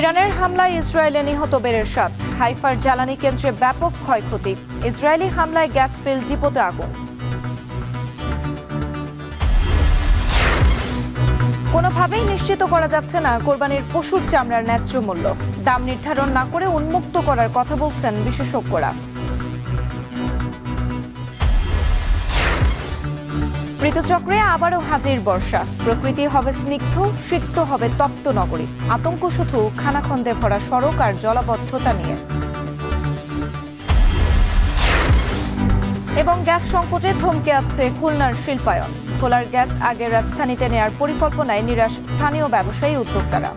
ইরানের হামলায় ইসরায়েলে নিহত বেরেরশাদ। হাইফার জ্বালানি কেন্দ্রে ব্যাপক ক্ষয়ক্ষতি। ইসরায়েলি হামলায় গ্যাস ফিল্ড ডিপোতে আগুন। কোনোভাবেই নিশ্চিত করা যাচ্ছে না কোরবানির পশুর চামড়ার ন্যায্য মূল্য। দাম নির্ধারণ না করে উন্মুক্ত করার কথা বলছেন বিশেষজ্ঞরা। ঋতুচক্রে আবারও হাজির বর্ষা। প্রকৃতি হবে স্নিগ্ধ, সিক্ত হবে তপ্ত নগরী। আতঙ্ক শুধু খানাখন্দে ভরা সড়ক আর জলাবদ্ধতা নিয়ে। এবং গ্যাস সংকটে থমকে আছে খুলনার শিল্পায়ন। খোলার গ্যাস আগে রাজধানীতে নেয়ার পরিকল্পনায় নিরাশ স্থানীয় ব্যবসায়ী উদ্যোক্তারা।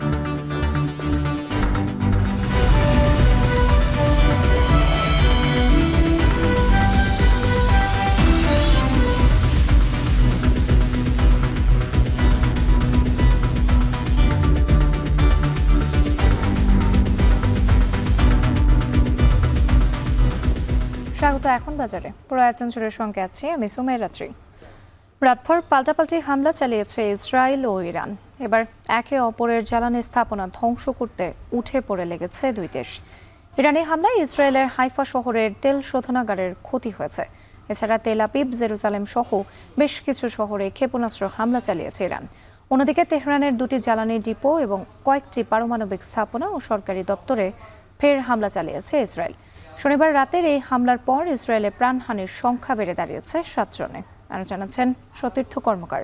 স্বাগত এখন বাজারে। পুরো আয়োজন জুড়ে সঙ্গে আছি আমি সুমের রাত্রি। রাতভর পাল্টাপাল্টি হামলা চালিয়েছে ইসরায়েল ও ইরান। এবার একে অপরের জ্বালানি স্থাপনা ধ্বংস করতে উঠে পড়ে লেগেছে দুই দেশ। ইরানি হামলায় ইসরায়েলের হাইফা শহরের তেল শোধনাগারের ক্ষতি হয়েছে। এছাড়া তেল আবিব, জেরুজালেম সহ বেশ কিছু শহরে ক্ষেপণাস্ত্র হামলা চালিয়েছে ইরান। অন্যদিকে তেহরানের দুটি জ্বালানি ডিপো এবং কয়েকটি পারমাণবিক স্থাপনা ও সরকারি দপ্তরে ফের হামলা চালিয়েছে ইসরায়েল। শনিবার রাতের এই হামলার পর ইসরায়েলে প্রাণহানির সংখ্যা বেড়ে দাঁড়িয়েছে 7 জনে। আরো জানাচ্ছেন সতীর্থ কর্মকার।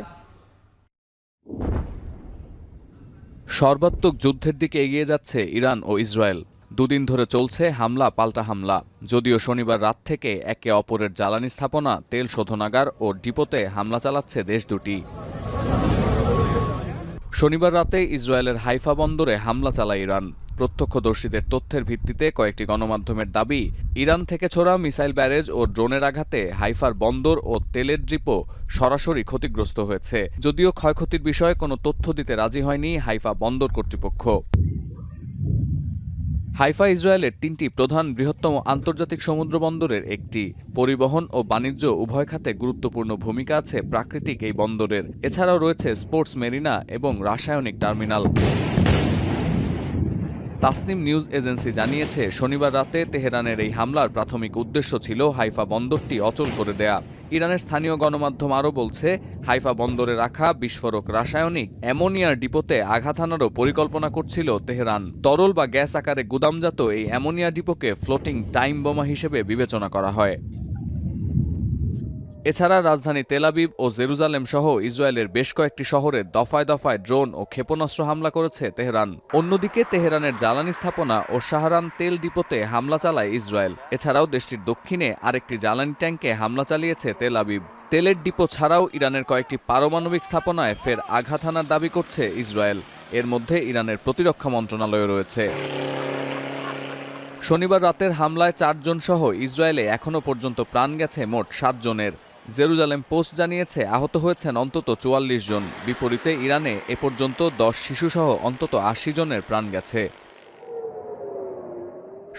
সর্বাত্মক যুদ্ধের দিকে এগিয়ে যাচ্ছে ইরান ও ইসরায়েল। দুদিন ধরে চলছে হামলা পাল্টা হামলা। যদিও শনিবার রাত থেকে একে অপরের জ্বালানি স্থাপনা, তেল শোধনাগার ও ডিপোতে হামলা চালাচ্ছে দেশ দুটি। শনিবার রাতে ইসরায়েলের হাইফা বন্দরে হামলা চালায় ইরান। প্রত্যক্ষদর্শীদের তথ্যের ভিত্তিতে কয়েকটি গণমাধ্যমের দাবি, ইরান থেকে ছোড়া মিসাইল ব্যারেজ ও ড্রোনের আঘাতে হাইফার বন্দর ও তেলের ডিপো সরাসরি ক্ষতিগ্রস্ত হয়েছে। যদিও ক্ষয়ক্ষতির বিষয়ে কোনো তথ্য দিতে রাজি হয়নি হাইফা বন্দর কর্তৃপক্ষ। হাইফা ইসরায়েলের 3টি প্রধান বৃহত্তম আন্তর্জাতিক সমুদ্র বন্দরের একটি। পরিবহন ও বাণিজ্য উভয় খাতে গুরুত্বপূর্ণ ভূমিকা আছে প্রাকৃতিক এই বন্দরের। এছাড়াও রয়েছে স্পোর্টস মেরিনা এবং রাসায়নিক টার্মিনাল। তাসনিম নিউজ এজেন্সি জানিয়েছে, শনিবার রাতে তেহরানের এই হামলার প্রাথমিক উদ্দেশ্য ছিল হাইফা বন্দরটি অচল করে দেয়া। ইরানের স্থানীয় গণমাধ্যম আরও বলছে, হাইফা বন্দরে রাখা বিস্ফোরক রাসায়নিক অ্যামোনিয়ার ডিপোতে আঘাত হানারও পরিকল্পনা করছিল তেহরান। তরল বা গ্যাস আকারে গুদামজাত এই অ্যামোনিয়া ডিপোকে ফ্লোটিং টাইম বোমা হিসেবে বিবেচনা করা হয়। এছাড়া রাজধানী তেল আবিব ও জেরুজালেম সহ ইসরায়েলের বেশ কয়েকটি শহরে দফায় দফায় ড্রোন ও ক্ষেপণাস্ত্র হামলা করেছে তেহরান। অন্যদিকে তেহরানের জ্বালানি স্থাপনা ও শাহরাম তেল ডিপোতে হামলা চালায় ইসরায়েল। এছাড়াও দেশটির দক্ষিণে আরেকটি জ্বালানি ট্যাঙ্কে হামলা চালিয়েছে তেল আবিব। তেলের ডিপো ছাড়াও ইরানের কয়েকটি পারমাণবিক স্থাপনায় ফের আঘাত হানার দাবি করছে ইসরায়েল। এর মধ্যে ইরানের প্রতিরক্ষা মন্ত্রণালয় রয়েছে। শনিবার রাতের হামলায় 4 জন সহ ইসরায়েলে এখনও পর্যন্ত প্রাণ গেছে মোট 7 জনের। জেরুজালেম পোস্ট জানিয়েছে আহত হয়েছেন অন্তত 44 জন। বিপরীতে ইরানে এ পর্যন্ত 10 শিশুসহ অন্তত 80 জনের প্রাণ গেছে।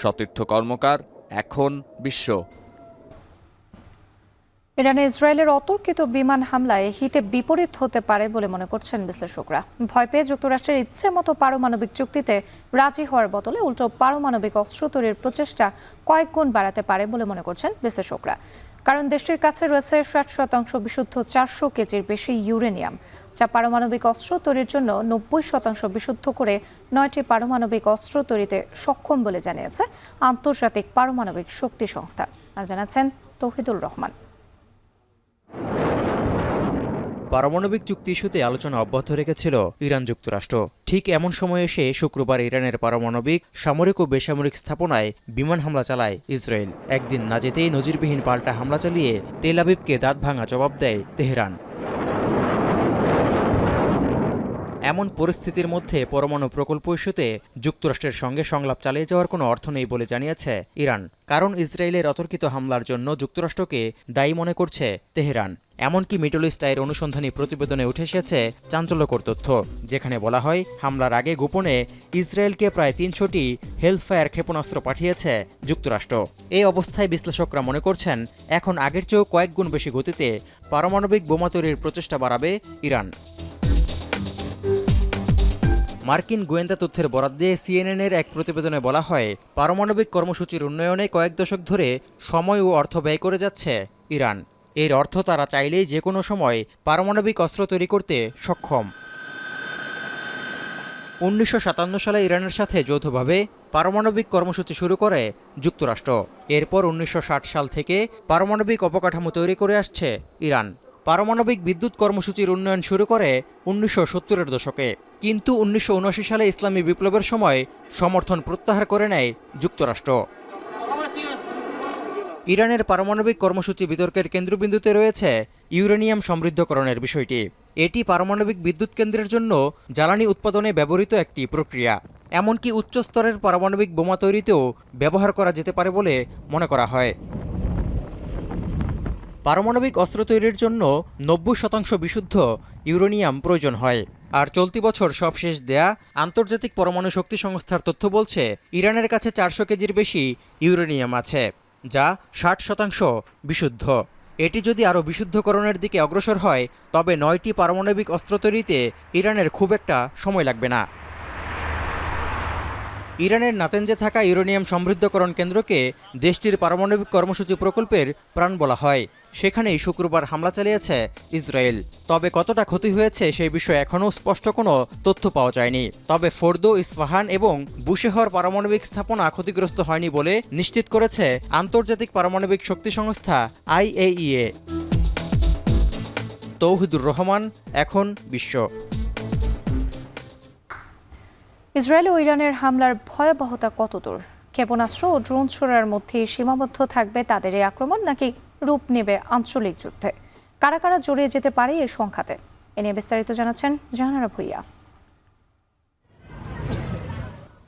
সতীর্থ কর্মকার, এখন বিশ্ব। ইরানে ইসরায়েলের অতর্কিত বিমান হামলায় হিতে বিপরীত হতে পারে বলে মনে করছেন বিশ্লেষকরা। ভয় পেয়ে যুক্তরাষ্ট্রের ইচ্ছে মতো পারমাণবিক চুক্তিতে রাজি হওয়ার বদলে উল্টো পারমাণবিক অস্ত্র তৈরির প্রচেষ্টা কয়েক গুণ বাড়াতে পারে বলে মনে করছেন বিশ্লেষকরা। কারণ দেশটির কাছে রয়েছে 60% বিশুদ্ধ 400 কেজির বেশি ইউরেনিয়াম, যা পারমাণবিক অস্ত্র তৈরির জন্য 90% বিশুদ্ধ করে 9টি পারমাণবিক অস্ত্র তৈরিতে সক্ষম বলে জানিয়েছে আন্তর্জাতিক পারমাণবিক শক্তি সংস্থা। আর জানাচ্ছেন তৌহিদুল রহমান। পারমাণবিক চুক্তি ইস্যুতে আলোচনা অব্যাহত রেখেছিল ইরান যুক্তরাষ্ট্র। ঠিক এমন সময় এসে শুক্রবার ইরানের পারমাণবিক, সামরিক ও বেসামরিক স্থাপনায় বিমান হামলা চালায় ইসরায়েল। একদিন না যেতেই নজিরবিহীন পাল্টা হামলা চালিয়ে তেল আবিবকে দাঁত ভাঙা জবাব দেয় তেহরান। এমন পরিস্থিতির মধ্যে পরমাণু প্রকল্প ইস্যুতে যুক্তরাষ্ট্রের সঙ্গে সংলাপ চালিয়ে যাওয়ার কোনো অর্থ নেই বলে জানিয়েছে ইরান। কারণ ইসরায়েলের অতর্কিত হামলার জন্য যুক্তরাষ্ট্রকে দায়ী মনে করছে তেহরান। এমনকি মিডল ইস্ট আইয়ের অনুসন্ধানী প্রতিবেদনে উঠে এসেছে চাঞ্চল্যকর তথ্য, যেখানে বলা হয় হামলার আগে গোপনে ইসরায়েলকে প্রায় 300টি হেলফায়ার ক্ষেপণাস্ত্র পাঠিয়েছে যুক্তরাষ্ট্র। এই অবস্থায় বিশ্লেষকরা মনে করছেন, এখন আগের চেয়েও কয়েক গুণ বেশি গতিতে পারমাণবিক বোমা তৈরির প্রচেষ্টা বাড়াবে ইরান। মার্কিন গোয়েন্দা তথ্যের বরাত দিয়ে CNN-এর এক প্রতিবেদনে বলা হয়, পারমাণবিক কর্মসূচির উন্নয়নে কয়েক দশক ধরে সময় ও অর্থ ব্যয় করে যাচ্ছে ইরান। এর অর্থ তারা চাইলেই যে কোনো সময় পারমাণবিক অস্ত্র তৈরি করতে সক্ষম। 1957 সালে ইরানের সাথে যৌথভাবে পারমাণবিক কর্মসূচি শুরু করে যুক্তরাষ্ট্র। এরপর 1960 সাল থেকে পারমাণবিক অবকাঠামো তৈরি করে আসছে ইরান। পারমাণবিক বিদ্যুৎ কর্মসূচির উন্নয়ন শুরু করে 1970-এর দশকে, কিন্তু 1979 সালে ইসলামী বিপ্লবের সময় সমর্থন প্রত্যাহার করে নেয় যুক্তরাষ্ট্র। ইরানের পারমাণবিক কর্মসূচি বিতর্কের কেন্দ্রবিন্দুতে রয়েছে ইউরেনিয়াম সমৃদ্ধকরণের বিষয়টি। এটি পারমাণবিক বিদ্যুৎ কেন্দ্রের জন্য জ্বালানি উৎপাদনে ব্যবহৃত একটি প্রক্রিয়া। এমনকি উচ্চ স্তরের পারমাণবিক বোমা তৈরিতেও ব্যবহার করা যেতে পারে বলে মনে করা হয়। পারমাণবিক অস্ত্র তৈরির জন্য 90% বিশুদ্ধ ইউরেনিয়াম প্রয়োজন হয়। আর চলতি বছর সবশেষ দেয়া আন্তর্জাতিক পরমাণু শক্তি সংস্থার তথ্য বলছে, ইরানের কাছে 400 কেজির বেশি ইউরেনিয়াম আছে, যা 60% বিশুদ্ধ। এটি যদি আরও বিশুদ্ধকরণের দিকে অগ্রসর হয়, তবে 9টি পারমাণবিক অস্ত্র তৈরিতে ইরানের খুব একটা সময় লাগবে না। ইরানের নাতেনজে থাকা ইউরেনিয়াম সমৃদ্ধকরণ কেন্দ্রকে দেশটির পারমাণবিক কর্মসূচি প্রকল্পের প্রাণ বলা হয়। সেখানেই শুক্রবার হামলা চালিয়েছে ইসরায়েল। তবে কতটা ক্ষতি হয়েছে সেই বিষয়ে এখনও স্পষ্ট কোনো তথ্য পাওয়া যায়নি। তবে ফোর্দো, ইস্পাহান এবং বুশেহর পারমাণবিক স্থাপনা ক্ষতিগ্রস্ত হয়নি বলে নিশ্চিত করেছে আন্তর্জাতিক পারমাণবিক শক্তি সংস্থা IAEA। তৌহিদুর রহমান, এখন বিশ্ব। ইসরায়েল ও ইরানের হামলার ভয়াবহতা কতদূর? ক্ষেপণাস্ত্র ও ড্রোন ছোড়ার মধ্যে সীমাবদ্ধ থাকবে তাদের এই আক্রমণ, নাকি রূপ নেবে আঞ্চলিক যুদ্ধে? কারা কারা জড়িয়ে যেতে পারে এই সংঘাতে? এ নিয়ে বিস্তারিত জানাচ্ছেন জাহানারা ভুইয়া।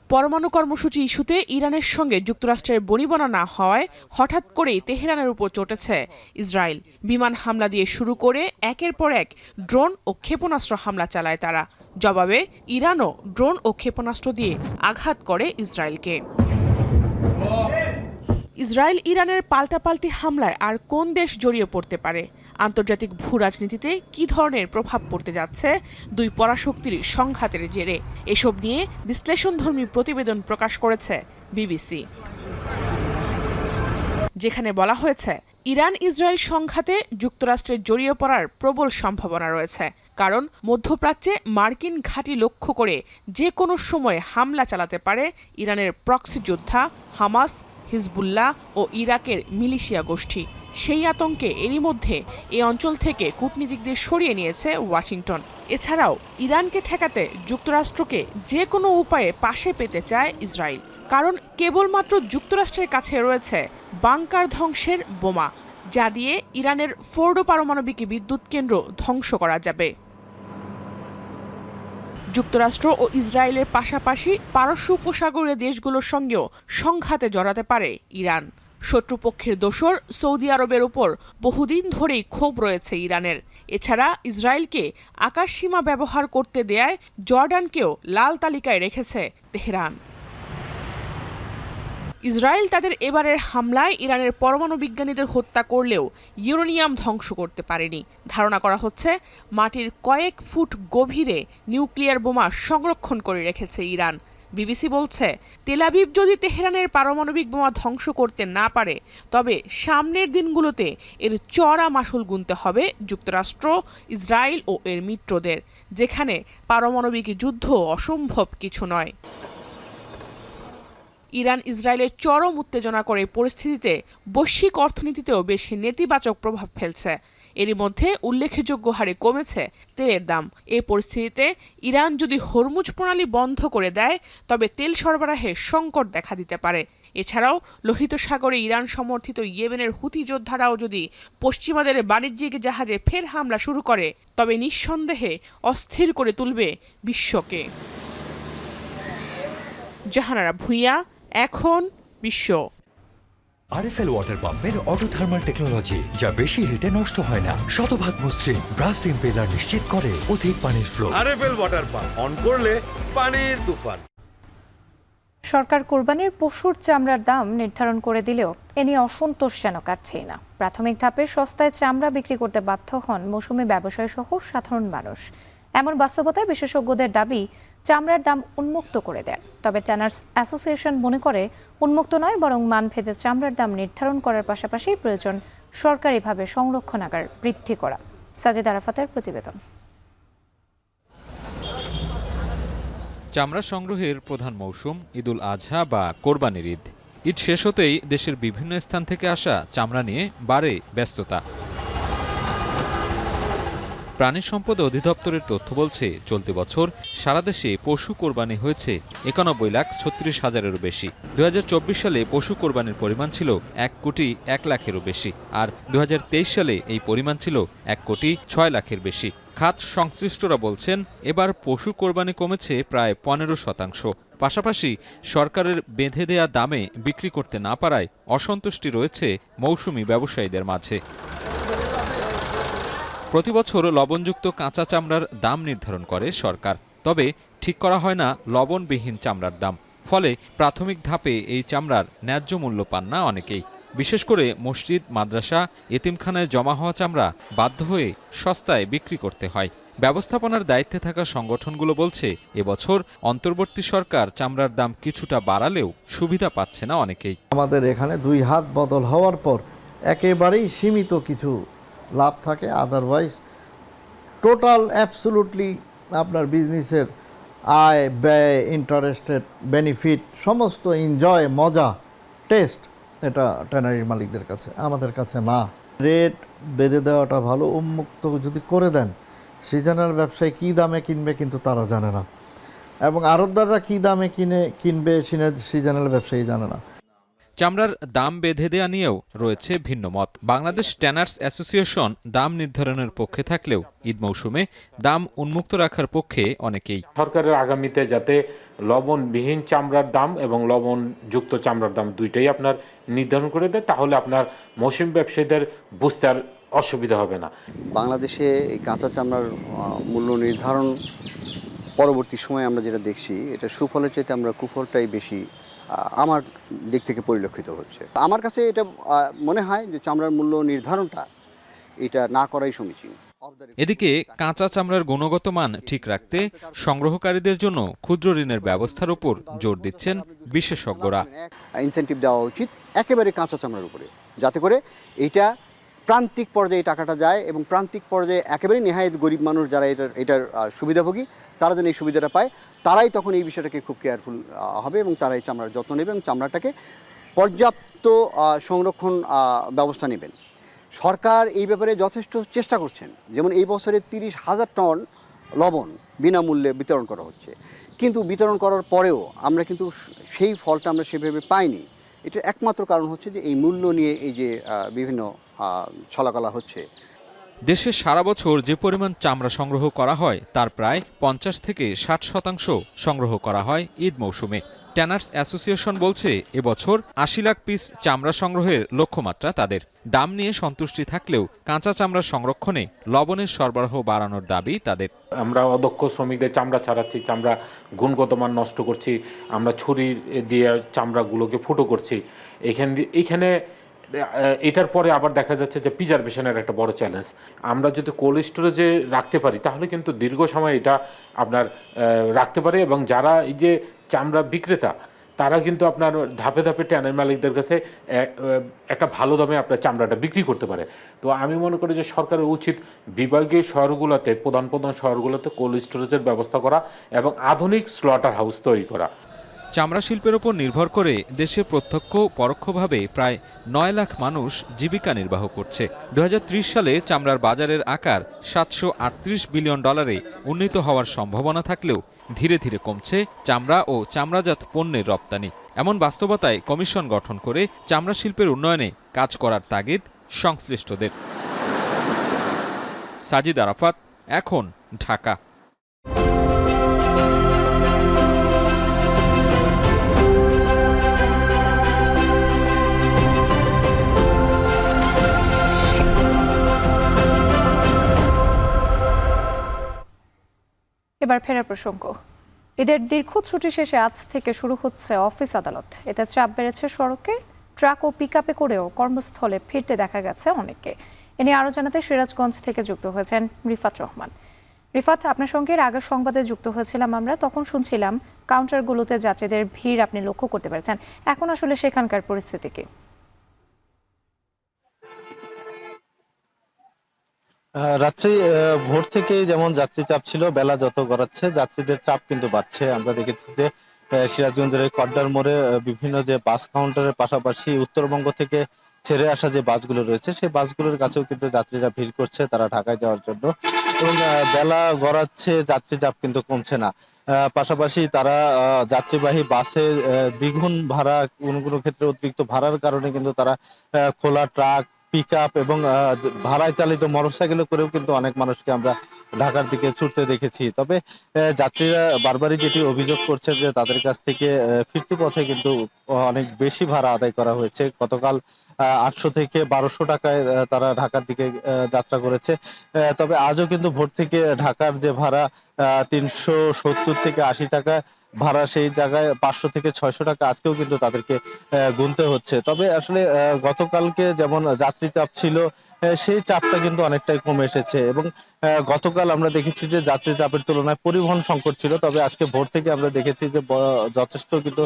পরমাণু কর্মসূচি ইস্যুতে ইরানের সঙ্গে যুক্তরাষ্ট্রের বনিবনা না হওয়ায় হঠাৎ করেই তেহরানের উপর চটেছে ইসরায়েল। বিমান হামলা দিয়ে শুরু করে একের পর এক ড্রোন ও ক্ষেপণাস্ত্র হামলা চালায় তারা। জবাবে ইরানও ড্রোন ও ক্ষেপণাস্ত্র দিয়ে আঘাত করে ইসরায়েলকে। ইসরায়েল ইরানের পাল্টাপাল্টি হামলায় আর কোন দেশ জড়িয়ে পড়তে পারে? আন্তর্জাতিক ভূ রাজনীতিতে কী ধরনের প্রভাব পড়তে যাচ্ছে দুই পরাশক্তির সংঘাতের জেরে? এসব নিয়ে বিশ্লেষণধর্মী প্রতিবেদন প্রকাশ করেছে বিবিসি, যেখানে বলা হয়েছে ইরান ইসরায়েল সংঘাতে যুক্তরাষ্ট্রের জড়িয়ে পড়ার প্রবল সম্ভাবনা রয়েছে। কারণ মধ্যপ্রাচ্যে মার্কিন ঘাঁটি লক্ষ্য করে যে কোনো সময় হামলা চালাতে পারে ইরানের প্রক্সি যোদ্ধা হামাস, হিজবুল্লাহ ও ইরাকের মিলিশিয়া গোষ্ঠী। সেই আতঙ্কে এরই মধ্যে এই অঞ্চল থেকে কূটনীতিকদের সরিয়ে নিয়েছে ওয়াশিংটন। এছাড়াও ইরানকে ঠেকাতে যুক্তরাষ্ট্রকে যে কোনো উপায়ে পাশে পেতে চায় ইসরায়েল। কারণ কেবলমাত্র যুক্তরাষ্ট্রের কাছে রয়েছে বাংকার ধ্বংসের বোমা, যা দিয়ে ইরানের ফোর্ডো পারমাণবিক বিদ্যুৎ কেন্দ্র ধ্বংস করা যাবে। যুক্তরাষ্ট্র ও ইসরায়েলের পাশাপাশি পারস্য উপসাগরীয় দেশগুলোর সঙ্গেও সংঘাতে জড়াতে পারে ইরান। শত্রুপক্ষের দোসর সৌদি আরবের উপর বহুদিন ধরেই ক্ষোভ রয়েছে ইরানের। এছাড়া ইসরায়েলকে আকাশসীমা ব্যবহার করতে দেয়ায় জর্ডানকেও লাল তালিকায় রেখেছে তেহরান। ইসরায়েল তাদের এবারের হামলায় ইরানের পরমাণু বিজ্ঞানীদের হত্যা করলেও ইউরেনিয়াম ধ্বংস করতে পারেনি। ধারণা করা হচ্ছে মাটির কয়েক ফুট গভীরে নিউক্লিয়ার বোমা সংরক্ষণ করে রেখেছে ইরান। বিবিসি বলছে, তেল আবিব যদি তেহরানের পারমাণবিক বোমা ধ্বংস করতে না পারে, তবে সামনের দিনগুলোতে এর চড়া মাশুল গুনতে হবে যুক্তরাষ্ট্র, ইসরায়েল ও এর মিত্রদের, যেখানে পারমাণবিক যুদ্ধ অসম্ভব কিছু নয়। ইরান ইসরায়েলের চরম উত্তেজনা করে পরিস্থিতিতে বৈশ্বিক অর্থনীতিতেও বেশ নেতিবাচক প্রভাব ফেলছে। এরই মধ্যে উল্লেখযোগ্য হারে কমেছে তেলের দাম। এই পরিস্থিতিতে ইরান যদি হরমুজ প্রণালী বন্ধ করে দেয়, তবে তেল সরবরাহে সংকট দেখা দিতে পারে। এছাড়াও লোহিত সাগরে ইরান সমর্থিত ইয়েমেনের হুথি যোদ্ধারাও যদি পশ্চিমাদের বাণিজ্যিক জাহাজে ফের হামলা শুরু করে, তবে নিঃসন্দেহে অস্থির করে তুলবে বিশ্বকে। জাহানারা ভুইয়া, এখন বিশ্ব। আরএফএল ওয়াটার পাম্পের অটো থার্মাল টেকনোলজি, যা বেশি হিটে নষ্ট হয় না, শতভাগ মসৃণ ব্রাশ ইম্পেলার নিশ্চিত করে অধিক পানির flow. RFL water pump on করলে পানির তুফান। সরকার কোরবানির পশুর চামড়ার দাম নির্ধারণ করে দিলেও এ নিয়ে অসন্তোষ যেন কাটছেই না। প্রাথমিক ধাপে সস্তায় চামড়া বিক্রি করতে বাধ্য হন মৌসুমি ব্যবসায়ী সহ সাধারণ মানুষ। এমন বাস্তবতায় বিশেষজ্ঞদের দাবি চামড়ার দাম উন্মুক্ত করে দেন। তবে ট্যানার্স অ্যাসোসিয়েশন মনে করে উন্মুক্ত নয়, বরং মানভেদে চামড়ার দাম নির্ধারণ করার পাশাপাশি প্রয়োজন সরকারিভাবে সংরক্ষণাগার বৃদ্ধি করা। সাজিদ আরাফাতের প্রতিবেদন। চামড়া সংগ্রহের প্রধান মৌসুম ঈদুল আজহা বা কোরবানির ঈদ। ঈদ শেষ হতেই দেশের বিভিন্ন স্থান থেকে আসা চামড়া নিয়ে বাড়ে ব্যস্ততা। প্রাণী সম্পদ অধিদপ্তরের তথ্য বলছে, চলতি বছর সারা দেশে পশু কোরবানি হয়েছে 91,36,000-এরও বেশি। 2024 সালে পশু কোরবানির পরিমাণ ছিল 1,01,00,000-এরও বেশি, আর 2023 সালে এই পরিমাণ ছিল 1,06,00,000-এর বেশি। খাত সংশ্লিষ্টরা বলছেন, এবার পশু কোরবানি কমেছে প্রায় 15%। পাশাপাশি সরকারের বেঁধে দেয়া দামে বিক্রি করতে না পারায় অসন্তুষ্টি রয়েছে মৌসুমি ব্যবসায়ীদের মাঝে। প্রতিবছর লবণযুক্ত কাঁচা চামড়ার দাম নির্ধারণ করে সরকার, তবে ঠিক করা হয় না লবণবিহীন চামড়ার দাম। ফলে প্রাথমিক ধাপে এই চামড়ার ন্যায্য মূল্য পান না অনেকেই। বিশেষ করে মসজিদ, মাদ্রাসা, এতিমখানায় জমা হওয়া চামড়া বাধ্য হয়ে সস্তায় বিক্রি করতে হয়। ব্যবস্থাপনার দায়িত্বে থাকা সংগঠনগুলো বলছে, এবছর অন্তর্বর্তী সরকার চামড়ার দাম কিছুটা বাড়ালেও সুবিধা পাচ্ছে না অনেকেই। আমাদের এখানে 2 হাত বদল হওয়ার পর একেবারেই সীমিত কিছু লাভ থাকে, আদারওয়াইজ টোটাল অ্যাবসলুটলি আপনার বিজনেসের আয়, ব্যয়, ইন্টারেস্টেড, বেনিফিট সমস্ত এনজয়, মজা, টেস্ট এটা ট্যানারির মালিকদের কাছে, আমাদের কাছে না। রেট বেঁধে দেওয়াটা ভালো, উন্মুক্ত যদি করে দেন সিজনাল ব্যবসায়ী কী দামে কিনবে কিন্তু তারা জানে না, এবং আড়তদাররা কী দামে কিনবে সিজনাল ব্যবসায়ী জানে না। চামড়ার দাম বেঁধে দেয়া নিয়েও রয়েছে ভিন্ন মত। বাংলাদেশ ট্যানার্স অ্যাসোসিয়েশন দাম নির্ধারণের পক্ষে থাকলেও ঈদ মৌসুমে দাম উন্মুক্ত রাখার পক্ষে অনেকেই। সরকারের আগামীতে যাতে লবণবিহীন চামড়ার দাম এবং লবণযুক্ত চামড়ার দাম দুইটাই আপনার নির্ধারণ করে দেয়, তাহলে আপনার মৌসুমী ব্যবসায়ীদের বুঝতে আর অসুবিধা হবে না। বাংলাদেশে এই কাঁচা চামড়ার মূল্য নির্ধারণ পরবর্তী সময়ে আমরা যেটা দেখছি, এটা সুফলের চাইতে আমরা কুফলটাই বেশি আমার দিক থেকে পরিলক্ষিত হচ্ছে। আমার কাছে এটা মনে হয় যে চামড়ার মূল্য নির্ধারণটা এটা না করাই সমীচীন। এদিকে কাঁচা চামড়ার গুণগত মান ঠিক রাখতে সংগ্রহকারীদের জন্য ক্ষুদ্র ঋণের ব্যবস্থার উপর জোর দিচ্ছেন বিশেষজ্ঞরা। ইনসেন্টিভ দেওয়া উচিত একেবারে কাঁচা চামড়ার উপরে, যাতে করে এইটা প্রান্তিক পর্যায়ে টাকাটা যায় এবং প্রান্তিক পর্যায়ে একেবারে নেহায়েত গরিব মানুষ যারা এটার সুবিধাভোগী তারা যেন এই সুবিধাটা পায়, তারাই তখন এই বিষয়টাকে খুব কেয়ারফুল হবে এবং তারাই চামড়ার যত্ন নেবে এবং চামড়াটাকে পর্যাপ্ত সংরক্ষণ ব্যবস্থা নেবেন। সরকার এই ব্যাপারে যথেষ্ট চেষ্টা করছেন, যেমন এই বছরে 30,000 টন লবণ বিনামূল্যে বিতরণ করা হচ্ছে, কিন্তু বিতরণ করার পরেও আমরা কিন্তু সেই ফলটা আমরা সেভাবে পাইনি। এটার একমাত্র কারণ হচ্ছে যে এই মূল্য নিয়ে এই যে বিভিন্ন ছলাকলা হচ্ছে। দেশে সারা বছর যে পরিমাণ চামড়া সংগ্রহ করা হয় তার প্রায় 50 থেকে 60% সংগ্রহ করা হয় ঈদ মৌসুমে। ট্যানার্স অ্যাসোসিয়েশন বলছে, এবছর 80 লাখ পিস চামড়া সংগ্রহের লক্ষ্যমাত্রা তাদের। দাম নিয়ে সন্তুষ্টি থাকলেও কাঁচা চামড়া সংরক্ষণে লবণের সরবরাহ বাড়ানোর দাবি তাদের। আমরা অদক্ষ শ্রমিকদের চামড়া ছাড়াচ্ছি, চামড়া গুণগত মান নষ্ট করছি, আমরা ছুরি দিয়ে চামড়াগুলোকে ফুটো করছি। এইখানে এটার পরে আবার দেখা যাচ্ছে যে প্রিজারভেশনের একটা বড় চ্যালেঞ্জ। আমরা যদি কোল্ড স্টোরেজে রাখতে পারি তাহলে কিন্তু দীর্ঘ সময় এটা আপনার রাখতে পারে, এবং যারা এই যে চামড়া বিক্রেতা তারা কিন্তু আপনার ধাপে ধাপে ট্যানারি মালিকদের কাছে একটা ভালো দামে আপনার চামড়াটা বিক্রি করতে পারে। তো আমি মনে করি যে সরকারের উচিত বিভাগীয় শহরগুলোতে, প্রধান শহরগুলোতে কোল্ড স্টোরেজের ব্যবস্থা করা এবং আধুনিক স্লটার হাউস তৈরি করা। চামড়া শিল্পের উপর নির্ভর করে দেশে প্রত্যক্ষ পরোক্ষভাবে প্রায় 9 লাখ মানুষ জীবিকা নির্বাহ করছে। 2030 সালে চামড়ার বাজারের আকার $738 বিলিয়ন উন্নীত হওয়ার সম্ভাবনা থাকলেও ধীরে ধীরে কমছে চামড়া ও চামড়াজাত পণ্যের রপ্তানি। এমন বাস্তবতায় কমিশন গঠন করে চামড়া শিল্পের উন্নয়নে কাজ করার তাগিদ সংশ্লিষ্টদের। সাজিদ আরাফাত, এখন, ঢাকা। এবার ফেরার প্রসঙ্গ। ঈদের দীর্ঘ ছুটি শেষে আজ থেকে শুরু হচ্ছে অফিস আদালত। এতে চাপ বেড়েছে সড়কে। ট্রাক ও পিকআপে করেও কর্মস্থলে ফিরতে দেখা গেছে অনেককে। এ নিয়ে আরও জানাতে সিরাজগঞ্জ থেকে যুক্ত হয়েছেন রিফাত রহমান। রিফাত, আপনার সঙ্গে এর আগের সংবাদে যুক্ত হয়েছিলাম আমরা, তখন শুনছিলাম কাউন্টারগুলোতে যাত্রীদের ভিড় আপনি লক্ষ্য করতে পারছেন। এখন আসলে সেখানকার পরিস্থিতি কি? রাত্রি ভোর থেকে যেমন যাত্রী চাপ ছিল, বেলা যত গড়াচ্ছে যাত্রীদের চাপ কিন্তু বাড়ছে। আমরা দেখেছি যে সিরাজগঞ্জের এই কড্ডার মোড়ে বিভিন্ন যে বাস কাউন্টারের পাশাপাশি উত্তরবঙ্গ থেকে ছেড়ে আসা যে বাসগুলো রয়েছে সেই বাসগুলোর কাছেও কিন্তু যাত্রীরা ভিড় করছে তারা ঢাকায় যাওয়ার জন্য, এবং বেলা গড়াচ্ছে যাত্রী চাপ কিন্তু কমছে না। পাশাপাশি তারা যাত্রীবাহী বাসে দ্বিগুণ ভাড়া, কোনো কোনো ক্ষেত্রে অতিরিক্ত ভাড়ার কারণে কিন্তু তারা খোলা ট্রাক, পিকআপ এবং ভাড়ায় চালিত মোটরসাইকেলে করেও কিন্তু অনেক মানুষকে আমরা ঢাকার দিকে ছুটতে দেখেছি। তবে যাত্রীরা বারবারই যেটি অভিযোগ করছে যে তাদের কাছ থেকে ফিরতি পথে কিন্তু অনেক বেশি ভাড়া আদায় করা হয়েছে। গতকাল 800 থেকে 1200 টাকায় তারা ঢাকার দিকে যাত্রা করেছে। তবে আজও কিন্তু ভোর থেকে ঢাকার যে ভাড়া 370 থেকে 80 টাকা ভাড়া, সেই জায়গায় 500 থেকে 600 টাকা আজকেও কিন্তু তাদেরকে গুনতে হচ্ছে। তবে আসলে গতকালকে যেমন যাত্রী চাপ ছিল সেই চাপটা কিন্তু অনেকটাই কমে এসেছে, এবং গতকাল আমরা দেখেছি যে যাত্রী চাপের তুলনায় পরিবহন সংকট ছিল। তবে আজকে ভোর থেকে আমরা দেখেছি যে যথেষ্ট কিন্তু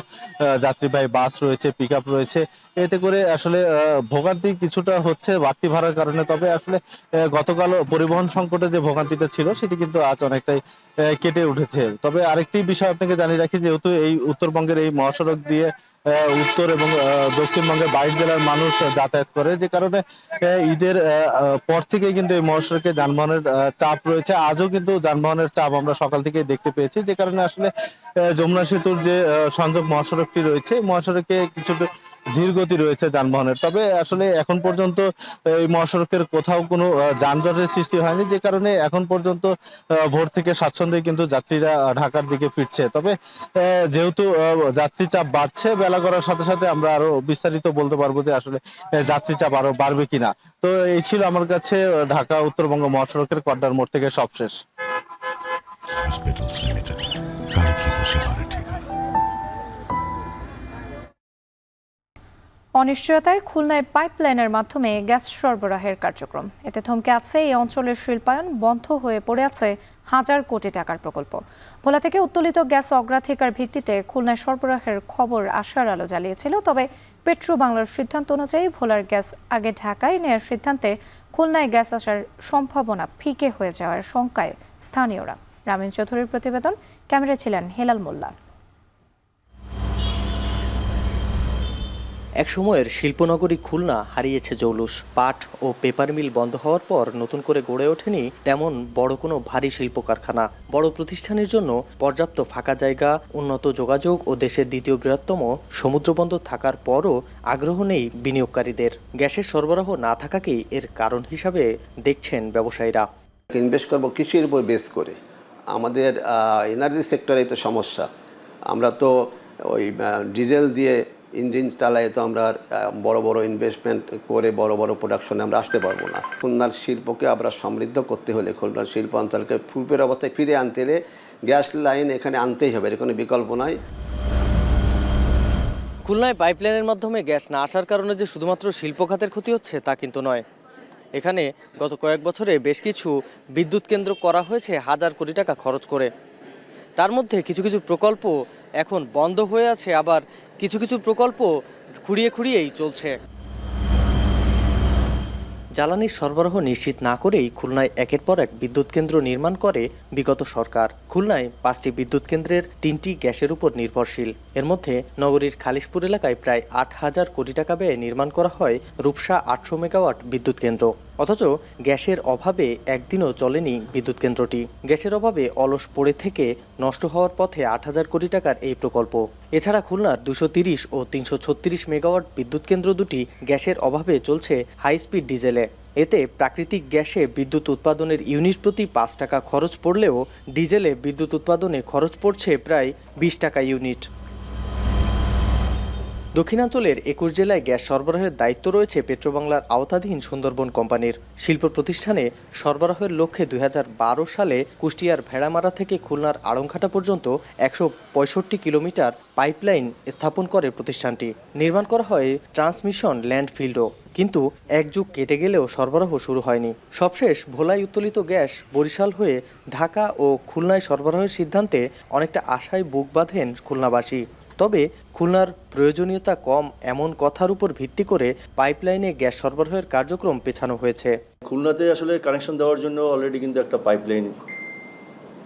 যাত্রীবাহী বাস রয়েছে, পিকআপ রয়েছে। এতে করে আসলে ভোগান্তি কিছুটা হচ্ছে বাড়তি ভাড়ার কারণে। তবে আসলে গতকাল পরিবহন সংকটে যে ভোগান্তিটা ছিল সেটি কিন্তু আজ অনেকটাই কেটে উঠেছে। তবে আরেকটি বিষয় আপনাকে জানিয়ে রাখি, যেহেতু এই উত্তরবঙ্গের এই মহাসড়ক দিয়ে উত্তর এবং দক্ষিণবঙ্গের 22 জেলার মানুষ যাতায়াত করে, যে কারণে ঈদের পর থেকে কিন্তু এই মহাসড়কে যানবাহনের চাপ রয়েছে। আজও কিন্তু যানবাহনের চাপ আমরা সকাল থেকে দেখতে পেয়েছি, যে কারণে আসলে যমুনা সেতুর যে সংযোগ মহাসড়কটি রয়েছে, মহাসড়কে কিছুটা ধীর গতি রয়েছে যানবাহনের। তবে আসলে এখন পর্যন্ত এই মহাসড়কের কোথাও কোনো যানজটের সৃষ্টি হয়নি, যে কারণে এখন পর্যন্ত ভোর থেকে স্বাচ্ছন্দ্যে কিন্তু যাত্রীরা ঢাকার দিকে ফিরছে। তবে যেহেতু যাত্রী চাপ বাড়ছে, বেলা করার সাথে সাথে আমরা আরো বিস্তারিত বলতে পারবো যে আসলে যাত্রী চাপ আরো বাড়বে কিনা। তো এই ছিল আমার কাছে ঢাকা উত্তরবঙ্গ মহাসড়কের কড্ডার মোড় থেকে সবশেষ। অনিশ্চয়তায় খুলনায় পাইপলাইনের মাধ্যমে গ্যাস সরবরাহের কার্যক্রম, এতে থমকে আছে এই অঞ্চলের শিল্পায়ন, বন্ধ হয়ে পড়ে আছে হাজার কোটি টাকার প্রকল্প। ভোলা থেকে উত্তোলিত গ্যাস অগ্রাধিকার ভিত্তিতে খুলনায় সরবরাহের খবর আশার আলো জ্বালিয়েছিল। তবে পেট্রো বাংলার সিদ্ধান্ত অনুযায়ী ভোলার গ্যাস আগে ঢাকায় নেয়ার সিদ্ধান্তে খুলনায় গ্যাস আসার সম্ভাবনা ফিকে হয়ে যাওয়ার শঙ্কায় স্থানীয়রা। রামিন চৌধুরীর প্রতিবেদন, ক্যামেরায় ছিলেন হেলাল মোল্লা। এক সময়ের শিল্পনগরী খুলনা হারিয়েছে জৌলুস। পাট ও পেপার মিল বন্ধ হওয়ার পর নতুন করে গড়ে ওঠেনি তেমন বড় কোনো ভারী শিল্প কারখানা। বড় প্রতিষ্ঠানের জন্য পর্যাপ্ত ফাঁকা জায়গা, উন্নত যোগাযোগ ও দেশের দ্বিতীয় বৃহত্তম সমুদ্রবন্দর থাকার পরও আগ্রহ নেই বিনিয়োগকারীদের। গ্যাসের সরবরাহ না থাকাকেই এর কারণ হিসাবে দেখছেন ব্যবসায়ীরা। ইনভেস্ট করবো কৃষির উপর বেস করে। আমাদের এনার্জি সেক্টরে তো সমস্যা, আমরা তো ওই ডিজেল দিয়ে ইঞ্জিন চালায় তো আমরা বড় বড় ইনভেস্টমেন্ট করে বড় বড় প্রোডাকশনে আমরা আসতে পারবো না। খুলনার শিল্পকে আমরা সমৃদ্ধ করতে হলে, খুলনার শিল্প অঞ্চলকে পূর্বের অবস্থায় ফিরে আনতে হলে গ্যাস লাইন এখানে আনতেই হবে, এর কোনো বিকল্প নয়। খুলনায় পাইপলাইনের মাধ্যমে গ্যাস না আসার কারণে যে শুধুমাত্র শিল্প খাতের ক্ষতি হচ্ছে তা কিন্তু নয়। এখানে গত কয়েক বছরে বেশ কিছু বিদ্যুৎ কেন্দ্র করা হয়েছে হাজার কোটি টাকা খরচ করে। তার মধ্যে কিছু কিছু প্রকল্প এখন বন্ধ হয়ে আছে, আবার কিছু কিছু প্রকল্প খুঁড়িয়েই চলছে। জ্বালানির সরবরাহ নিশ্চিত না করেই খুলনায় একের পর এক বিদ্যুৎ কেন্দ্র নির্মাণ করে বিগত সরকার। খুলনায় 5টি বিদ্যুৎ কেন্দ্রের 3টি গ্যাসের উপর নির্ভরশীল। এর মধ্যে নগরীর খালিশপুর এলাকায় প্রায় 8,000 কোটি টাকা ব্যয়ে নির্মাণ করা হয় রূপসা 800 মেগাওয়াট বিদ্যুৎ কেন্দ্র। অথচ গ্যাসের অভাবে একদিনও চলেনি বিদ্যুৎ কেন্দ্রটি। গ্যাসের অভাবে অলস পড়ে থেকে নষ্ট হওয়ার পথে 8,000 কোটি টাকার এই প্রকল্প। এছাড়া খুলনার 230 ও 336 মেগাওয়াট বিদ্যুৎ কেন্দ্র দুটি গ্যাসের অভাবে চলছে হাই স্পিড ডিজেলে। এতে প্রাকৃতিক গ্যাসে বিদ্যুৎ উৎপাদনের ইউনিট প্রতি 5 টাকা খরচ পড়লেও ডিজেলে বিদ্যুৎ উৎপাদনে খরচ পড়ছে প্রায় 20 টাকা ইউনিট। দক্ষিণাঞ্চলের 21 জেলায় গ্যাস সরবরাহের দায়িত্ব রয়েছে পেট্রোবাংলার আওতাধীন সুন্দরবন কোম্পানির। শিল্প প্রতিষ্ঠানে সরবরাহের লক্ষ্যে 2012 সালে কুষ্টিয়ার ভেড়ামারা থেকে খুলনার আড়ংঘাটা পর্যন্ত 165 কিলোমিটার পাইপলাইন স্থাপন করে প্রতিষ্ঠানটি। নির্মাণ করা হয় ট্রান্সমিশন ল্যান্ডফিল্ডও। কিন্তু এক যুগ কেটে গেলেও সরবরাহ শুরু হয়নি। সবশেষ ভোলায় উত্তোলিত গ্যাস বরিশাল হয়ে ঢাকা ও খুলনায় সরবরাহের সিদ্ধান্তে অনেকটা আশায় বুক বাঁধেন খুলনাবাসী। তবে খুলনার প্রয়োজনীয়তা কম এমন কথার উপর ভিত্তি করে পাইপলাইনে গ্যাস সরবরাহের কার্যক্রম পেছানো হয়েছে। খুলনাতে আসলে কানেকশন দেওয়ার জন্য অলরেডি কিন্তু একটা পাইপলাইন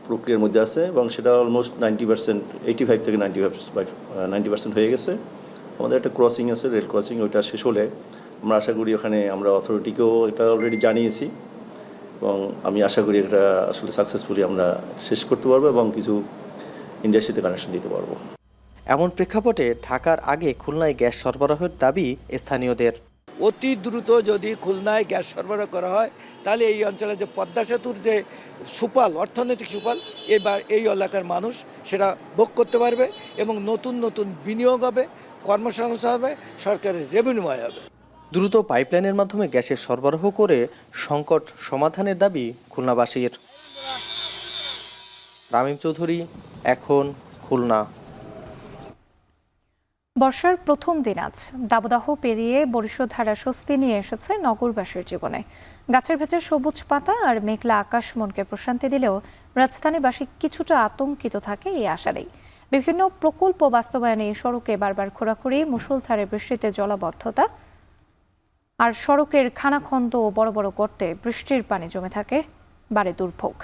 প্রক্রিয়ার মধ্যে আছে এবং সেটা অলমোস্ট 90%, 85 থেকে 90% হয়ে গেছে। আমাদের একটা ক্রসিং আছে, রেল ক্রসিং, ওইটা শেষ হলে আমরা আশা করি ওখানে আমরা অথরিটিকেও এটা অলরেডি জানিয়েছি এবং আমি আশা করি এটা আসলে সাকসেসফুলি আমরা শেষ করতে পারবো এবং কিছু ইন্ডাস্ট্রিতে কানেকশন দিতে পারবো। এমন প্রেক্ষাপটে ঢাকার আগে খুলনায় গ্যাস সরবরাহের দাবি স্থানীয়দের। অতি দ্রুত যদি খুলনায় গ্যাস সরবরাহ করা হয় তাহলে এই অঞ্চলে যে পদ্মা সেতুর যে সুফল, অর্থনৈতিক সুফল, এবার এই এলাকার মানুষ সেটা ভোগ করতে পারবে এবং নতুন নতুন বিনিয়োগ হবে, কর্মসংস্থান হবে, সরকারের রেভিনিউ হবে। দ্রুত পাইপলাইনের মাধ্যমে গ্যাসের সরবরাহ করে সংকট সমাধানের দাবি খুলনাবাসীর। রামিম চৌধুরী, এখন খুলনা। বর্ষার প্রথম দিন আজ দাবদাহ পেরিয়ে বরিশধারা স্বস্তি নিয়ে এসেছে নগরবাসীর জীবনে। গাছের ভেতর সবুজ পাতা আর মেঘলা আকাশ মনকে প্রশান্তি দিলেও রাজধানীবাসী কিছুটা আতঙ্কিত থাকে এই আশারেই। বিভিন্ন প্রকল্প বাস্তবায়নে এই সড়কে বারবার খোঁড়াখুড়ি, মুষলধারে বৃষ্টিতে জলাবদ্ধতা আর সড়কের খানাখন্দ ও বড় বড় গর্তে বৃষ্টির পানি জমে থাকে, বাড়ে দুর্ভোগ।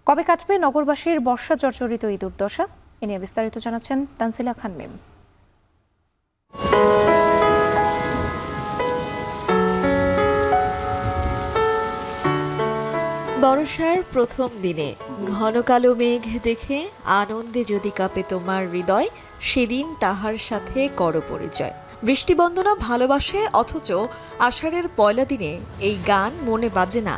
কবে কাটবে নগরবাসীর বর্ষা জর্জরিত এই দুর্দশা? এ নিয়ে বিস্তারিত জানাচ্ছেন তানজিলা খান মিম। বর্ষার প্রথম দিনে ঘন কালো মেঘ দেখে আনন্দে যদি কাঁপে তোমার হৃদয়, সেদিন তাহার সাথে কর পরিচয়। বৃষ্টি বন্দনা ভালোবাসে, অথচ আষাঢ়ের পয়লা দিনে এই গান মনে বাজে না।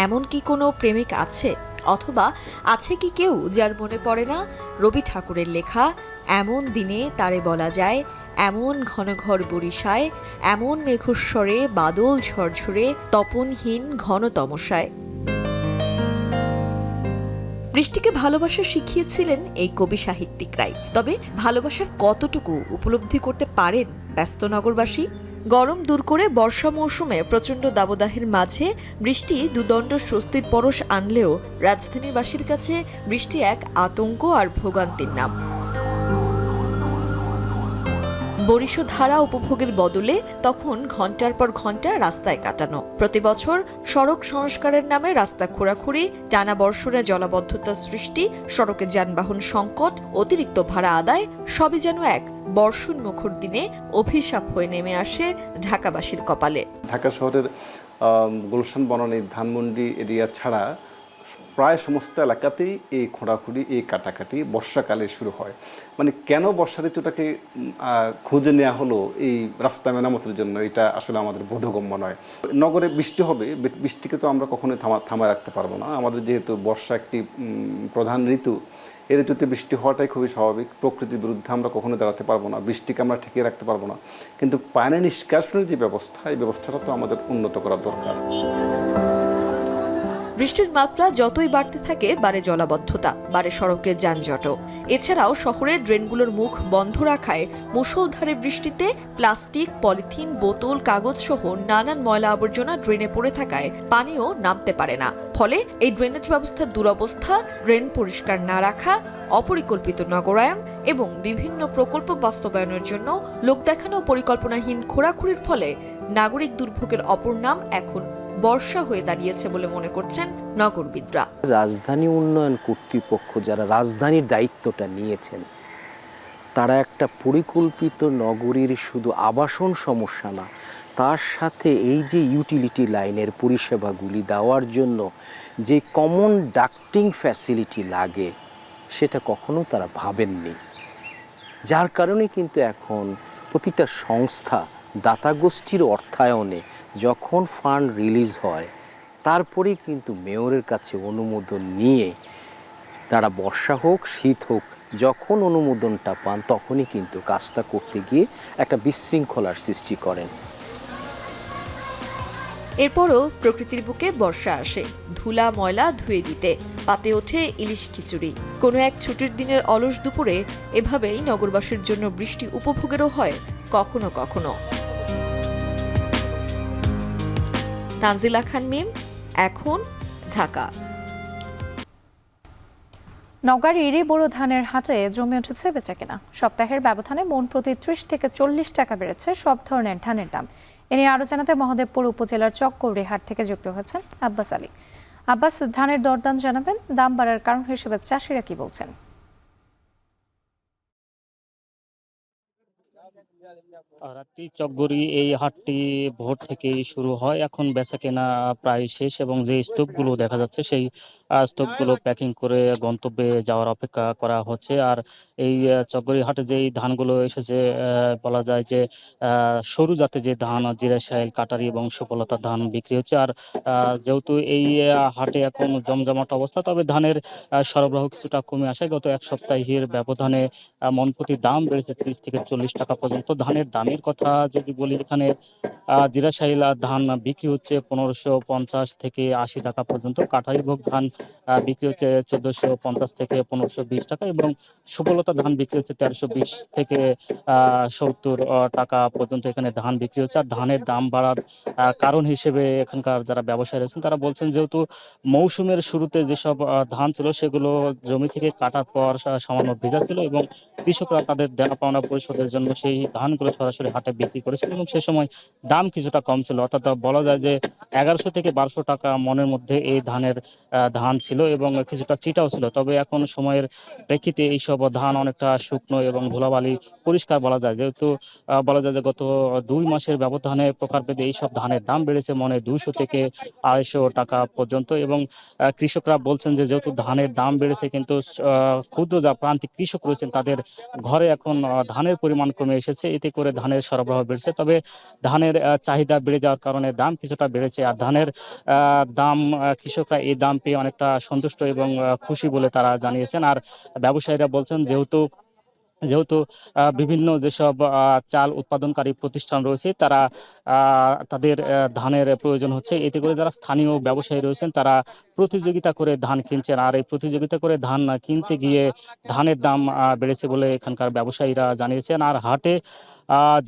এমন কি কোনো প্রেমিক আছে, অথবা আছে কি কেউ যার মনে পড়ে না রবি ঠাকুরের লেখা? এমন দিনে তারে বলা যায়, এমন ঘন ঘর বরিশায়, এমন মেঘস্বরে বাদল ঝরঝরে, তপনহীন ঘন তমসায়। বৃষ্টিকে ভালোবাসা শিখিয়েছিলেন এই কবি সাহিত্যিকরাই। তবে ভালোবাসার কতটুকু উপলব্ধি করতে পারেন ব্যস্ত নগরবাসী? গরম দূর করে বর্ষা মৌসুমে প্রচণ্ড দাবদাহের মাঝে বৃষ্টি দুদণ্ড স্বস্তির পরশ আনলেও রাজধানীবাসীর কাছে বৃষ্টি এক আতঙ্ক আর ভোগান্তির নাম। বরিশধারা উপভোগের বদলে তখন ঘন্টার পর ঘন্টা রাস্তায় কাটানো। প্রতি বছর সড়ক সংস্কারের নামে রাস্তা খোঁড়াখুড়ি, টানা বর্ষণে জলাবদ্ধতা সৃষ্টি, সড়কে যানবাহন সংকট, অতিরিক্ত ভাড়া আদায়, সবই যেন এক বর্ষণ মুখর দিনে অভিশাপ হয়ে নেমে আসে ঢাকাবাসীর কপালে। ঢাকা শহরের গুলশান বনানী, ধানমন্ডি এরিয়া ছাড়া প্রায় সমস্ত এলাকাতেই এই খোঁড়াখুড়ি, এই কাটাকাটি বর্ষাকালে শুরু হয়। মানে কেন বর্ষা ঋতুটাকে খুঁজে নেওয়া হলো এই রাস্তা মেরামতের জন্য, এটা আসলে আমাদের বোধগম্য নয়। নগরে বৃষ্টি হবে, বৃষ্টিকে তো আমরা কখনোই থামায় রাখতে পারবো না। আমাদের যেহেতু বর্ষা একটি প্রধান ঋতু, এই ঋতুতে বৃষ্টি হওয়াটাই খুবই স্বাভাবিক। প্রকৃতির বিরুদ্ধে আমরা কখনো দাঁড়াতে পারবো না, বৃষ্টিকে আমরা ঠেকিয়ে রাখতে পারবো না। কিন্তু পানি নিষ্কাশনের যে ব্যবস্থা, এই ব্যবস্থাটা তো আমাদের উন্নত করা দরকার। বৃষ্টির মাত্রা যতই বাড়তে থাকে বাড়ে জলাবদ্ধতা, বাড়ে সড়কের যানজটও। এছাড়াও শহরের ড্রেনগুলোর মুখ বন্ধ রাখায় মুষলধারে বৃষ্টিতে প্লাস্টিক, পলিথিন, বোতল, কাগজ সহ নানান ময়লা আবর্জনা ড্রেনে পড়ে থাকায় পানিও নামতে পারে না। ফলে এই ড্রেনেজ ব্যবস্থার দুরবস্থা, ড্রেন পরিষ্কার না রাখা, অপরিকল্পিত নগরায়ন এবং বিভিন্ন প্রকল্প বাস্তবায়নের জন্য লোক দেখানো পরিকল্পনাহীন খোঁড়াখুড়ির ফলে নাগরিক দুর্ভোগের অপর নাম এখন বর্ষা হয়ে দাঁড়িয়েছে বলে মনে করছেন নগরবিদরা। রাজধানী উন্নয়ন কর্তৃপক্ষ যারা রাজধানীর দায়িত্বটা নিয়েছেন, তারা একটা পরিকল্পিত নগরীর শুধু আবাসন সমস্যা না, তার সাথে এই যে ইউটিলিটি লাইনের পরিষেবাগুলি দেওয়ার জন্য যে কমন ডাক্টিং ফ্যাসিলিটি লাগে, সেটা কখনো তারা ভাবেননি। যার কারণে কিন্তু এখন প্রতিটা সংস্থা দাতা গোষ্ঠীর অর্থায়নে যখন ফান্ড রিলিজ হয়, তারপরেই কিন্তু মেয়রের কাছে অনুমোদন নিয়ে তারা বর্ষা হোক শীত হোক যখন অনুমোদনটা পান, তখনই কিন্তু কাজটা করতে গিয়ে একটা বিশৃঙ্খলার সৃষ্টি করেন। এরপরও প্রকৃতির বুকে বর্ষা আসে ধুলা ময়লা ধুয়ে দিতে, পাতে ওঠে ইলিশ খিচুড়ি। কোনো এক ছুটির দিনের অলস দুপুরে এভাবেই নগরবাসীর জন্য বৃষ্টি উপভোগেরও হয় কখনো কখনো। তানজিলা খান মিম, এখন, ঢাকা। নওগাঁর ইরি বোরো ধানের হাটে জমে উঠেছে বেচাকেনা। সপ্তাহের ব্যবধানে মন প্রতি ৩০ থেকে ৪০ টাকা বেড়েছে সব ধরনের ধানের দাম। এ নিয়ে আরও জানাতে মহদেবপুর উপজেলার চককৌড়ি হাট থেকে যুক্ত হয়েছেন আব্বাস আলী। আব্বাস, ধানের দরদাম জানাবেন, দাম বাড়ার কারণ হিসেবে চাষিরা কি বলছেন? রাত্রি চকগড়ি এই হাটটি ভোর থেকেই শুরু হয়। এখন বেচাকেনা প্রায় শেষ এবং যে স্তূপগুলো দেখা যাচ্ছে সেই স্তূপগুলো প্যাকিং করে গন্তব্যে যাওয়ার অপেক্ষা করা হচ্ছে। আর এই চকগড়ি হাটে যেই ধানগুলো এসেছে বলা যায় যে সরু জাতের যে ধান, জিরা শাইল, কাটারি এবং সুফলতার ধান বিক্রি হচ্ছে। আর যেহেতু এই হাটে এখন জমজমাট অবস্থা, তবে ধানের সরবরাহ কিছুটা কমে আসে। গত এক সপ্তাহের ব্যবধানে মন প্রতি দাম বেড়েছে 30 থেকে 40 টাকা পর্যন্ত। ধানের দামের কথা যদি বলি, এখানে জিরা শাইল ধান বিক্রি হচ্ছে 1550 থেকে 80 টাকা পর্যন্ত। কাঠারি ভোগ ধান বিক্রি হচ্ছে 1450 থেকে 1520 টাকা এবং সুফলতা ধান বিক্রি হচ্ছে 1320 থেকে 70 টাকা পর্যন্ত এখানে ধান বিক্রি হচ্ছে। আর ধানের দাম বাড়ার কারণ হিসেবে এখানকার যারা ব্যবসায়ী রয়েছেন তারা বলছেন, যেহেতু মৌসুমের শুরুতে যেসব ধান ছিল সেগুলো জমি থেকে কাটার পর সামান্য ভেজা ছিল এবং কৃষকরা তাদের দেনা পাওনা পরিশোধের জন্য সেই ধানগুলো সরাসরি হাটে বিক্রি করেছিল এবং সে সময় দাম কিছুটা কম ছিল। অর্থাৎ বলা যায় যে 1100 থেকে 1200 টাকা মনের মধ্যে এই ধান ছিল এবং কিছুটা চিটাও ছিল। তবে এখন সময়ের প্রেক্ষিতে এইসব ধান অনেকটা শুকনো এবং ধুলাবালি পরিষ্কার বলা যায়। যেহেতু বলা যায় যে গত 2 মাসের ব্যবধানে প্রকারভেদে এইসব ধানের দাম বেড়েছে মনে 200 থেকে 250 টাকা পর্যন্ত এবং কৃষকরা বলছেন যে যেহেতু ধানের দাম বেড়েছে, কিন্তু ক্ষুদ্র যা প্রান্তিক কৃষক রয়েছেন তাদের ঘরে এখন ধানের পরিমাণ কমে এসেছে, এতে করে ধানের সরবরাহ বেড়েছে। তবে ধানের চাহিদা বেড়ে যাওয়ার কারণে দাম কিছুটা বেড়েছে। আর ধানের দাম কৃষকরা এই দাম পেয়ে অনেকটা সন্তুষ্ট এবং খুশি বলে তারা জানিয়েছেন। আর ব্যবসায়ীরা বলছেন, যেহেতু বিভিন্ন যেসব চাল উৎপাদনকারী প্রতিষ্ঠান রয়েছে তারা তাদের ধানের প্রয়োজন হচ্ছে, এতে করে যারা স্থানীয় ব্যবসায়ী রয়েছেন তারা প্রতিযোগিতা করে ধান কিনছেন। আর এই প্রতিযোগিতা করে ধান কিনতে গিয়ে ধানের দাম বেড়েছে বলে এখানকার ব্যবসায়ীরা জানিয়েছেন। আর হাটে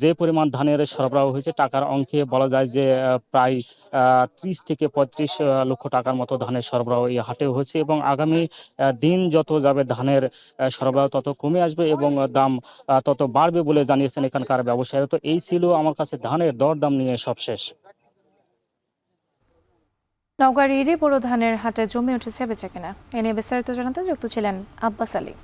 যে পরিমাণ ধানের সরবরাহ হয়েছে টাকার অঙ্কে বলা যায় যে প্রায় 30 থেকে 35 লক্ষ টাকার মতো ধানের সরবরাহ এই হাটেও হয়েছে এবং আগামী দিন যত যাবে ধানের সরবরাহ তত কমে আসবে এবং দাম তত বাড়বে বলে জানিয়েছেন এখানকার ব্যবসায়ীরা। তো এই ছিল আমার কাছে ধানের দরদাম নিয়ে সবশেষ। নওগাঁর ইরি বোরো ধানের হাটে জমে উঠেছে বেচাকেনা। এ নিয়ে বিস্তারিত জানাতে যুক্ত ছিলেন আব্বাস আলী।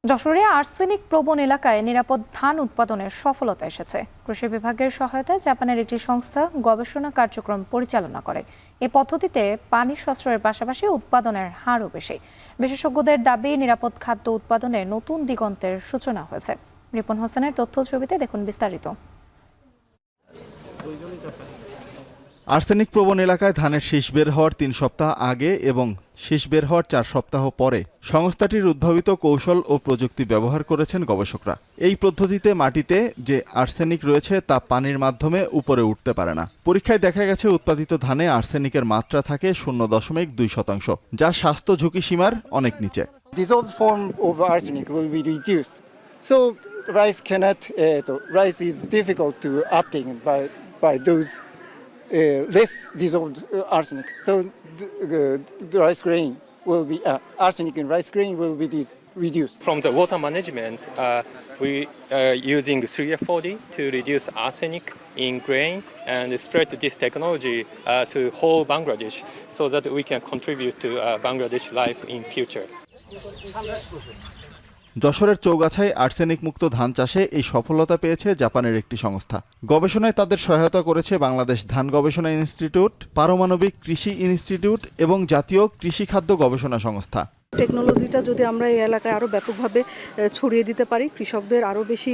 যশোরে আর্সেনিক প্রবণ এলাকায় নিরাপদ ধান উৎপাদনের সফলতা এসেছে। কৃষি বিভাগের সহায়তায় জাপানের একটি সংস্থা গবেষণা কার্যক্রম পরিচালনা করে। এই পদ্ধতিতে পানি সাশ্রয়ের পাশাপাশি উৎপাদনের হারও বেশি। বিশেষজ্ঞদের দাবি, নিরাপদ খাদ্য উৎপাদনে নতুন দিগন্তের সূচনা হয়েছে। রিপন হোসেনের তথ্য ছবিতে দেখুন বিস্তারিত। আর্সেনিক প্রবণ এলাকায় ধানের শীষ বের হওয়ার 3 সপ্তাহ আগে এবং শীষ বের হওয়ার 4 সপ্তাহ পরে সংস্থাটির উদ্ভাবিত কৌশল ও প্রযুক্তি ব্যবহার করেছেন গবেষকরা। এই পদ্ধতিতে মাটিতে যে আর্সেনিক রয়েছে তা পানির মাধ্যমে উপরে উঠতে পারে না। পরীক্ষায় দেখা গেছে উৎপাদিত ধানে আর্সেনিকের মাত্রা থাকে 0.2%, যা স্বাস্থ্য ঝুঁকি সীমার অনেক নিচে। Dissolved form of arsenic will be reduced, so rice is difficult to obtain by those less dissolved arsenic. So the rice grain will be arsenic in rice grain will be reduced. From the water management, we are using 3F40 to reduce arsenic in grain and spread this technology to whole Bangladesh, so that we can contribute to Bangladesh life in future. যশোরের চৌগাছায় arsenic মুক্ত ধান চাষে এই সফলতা পেয়েছে জাপানের একটি সংস্থা। গবেষণায় তাদের সহায়তা করেছে বাংলাদেশ ধান গবেষণা ইনস্টিটিউট, পারমাণবিক কৃষি ইনস্টিটিউট এবং জাতীয় কৃষি খাদ্য গবেষণা সংস্থা। টেকনোলজিটা যদি আমরা এই এলাকায় আরও ব্যাপকভাবে ছড়িয়ে দিতে পারি, কৃষকদের আরও বেশি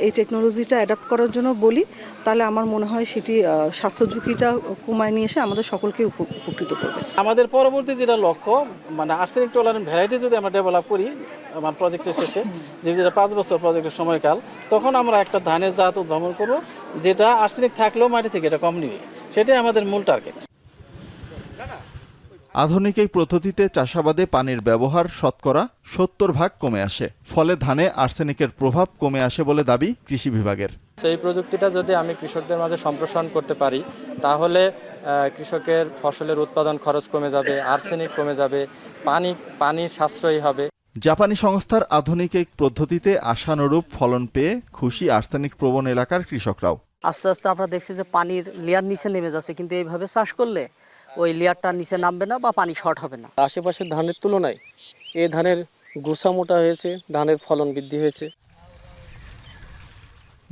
এই টেকনোলজিটা অ্যাডাপ্ট করার জন্য বলি, তাহলে আমার মনে হয় সেটি স্বাস্থ্য ঝুঁকিটা কমায় নিয়ে এসে আমাদের সকলকে উপকৃত করবে। আমাদের পরবর্তী যেটা লক্ষ্য, মানে আর্সেনিক টলারেন্ট ভ্যারাইটি যদি আমরা ডেভেলপ করি আমার প্রজেক্টের শেষে, যেটা 5 বছর প্রজেক্টের সময়কাল, তখন আমরা একটা ধানের জাত উদ্ভাবন করব যেটা আর্সেনিক থাকলেও মাটি থেকে এটা কম নিবে। সেটাই আমাদের মূল টার্গেট। আধুনিক এই পদ্ধতিতে চাষাবাদে পানির ব্যবহার শতকরা ৭০% কমে আসে। ফলে ধানে আর্সেনিকের প্রভাব কমে আসে বলে দাবি কৃষি বিভাগের। সেই প্রযুক্তিটা যদি আমি কৃষকদের মাঝে সম্প্রসারণ করতে পারি তাহলে কৃষকের ফসলের উৎপাদন খরচ কমে যাবে, আর্সেনিক কমে যাবে, পানি সাশ্রয়ী হবে। জাপানি সংস্থার আধুনিক এই পদ্ধতিতে আশানুরূপ ফলন পেয়ে খুশি আর্সেনিক প্রবণ এলাকার কৃষকরাও। আস্তে আস্তে আমরা দেখছি যে পানির লেয়ার নিচে নেমে যাচ্ছে, কিন্তু এইভাবে চাষ করলে ওই লেয়ারটা নিচে নামবে না বা পানি শর্ট হবে না। আশেপাশের ধানের তুলনায় এই ধানের গোছা মোটা হয়েছে, ধানের ফলন বৃদ্ধি হয়েছে।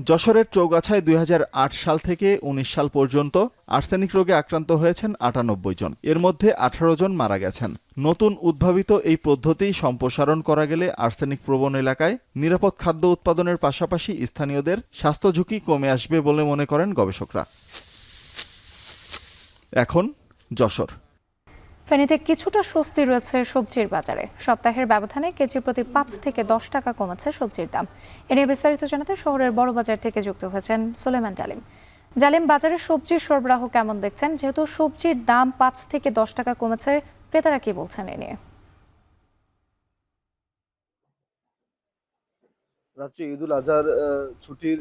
যশোরের চৌগাছায় ২০০৮ সাল থেকে ১৯ সাল পর্যন্ত আর্সেনিক রোগে আক্রান্ত হয়েছেন ৯৮ জন, এর মধ্যে ১৮ জন মারা গেছেন। নতুন উদ্ভাবিত এই পদ্ধতি সম্প্রসারণ করা গেলে আর্সেনিক প্রবণ এলাকায় নিরাপদ খাদ্য উৎপাদনের পাশাপাশি স্থানীয়দের স্বাস্থ্য ঝুঁকি কমে আসবে বলে মনে করেন গবেষকরা। এখন যশোর। ফেনীতে কিছুটা স্বস্তি রয়েছে সবজির বাজারে। সপ্তাহের ব্যবধানে কেজি প্রতি ৫ থেকে ১০ টাকা কমেছে সবজির দাম। এ নিয়ে বিস্তারিত জানাতে শহরের বড় বাজার থেকে যুক্ত হয়েছেন সুলেমান জালিম। জালিম, বাজারে সবজির সরবরাহ কেমন দেখছেন? যেহেতু সবজির দাম ৫ থেকে ১০ টাকা কমেছে, ক্রেতারা কি বলছেন এ নিয়ে? রাজ্যে ঈদুল আজহার ছুটির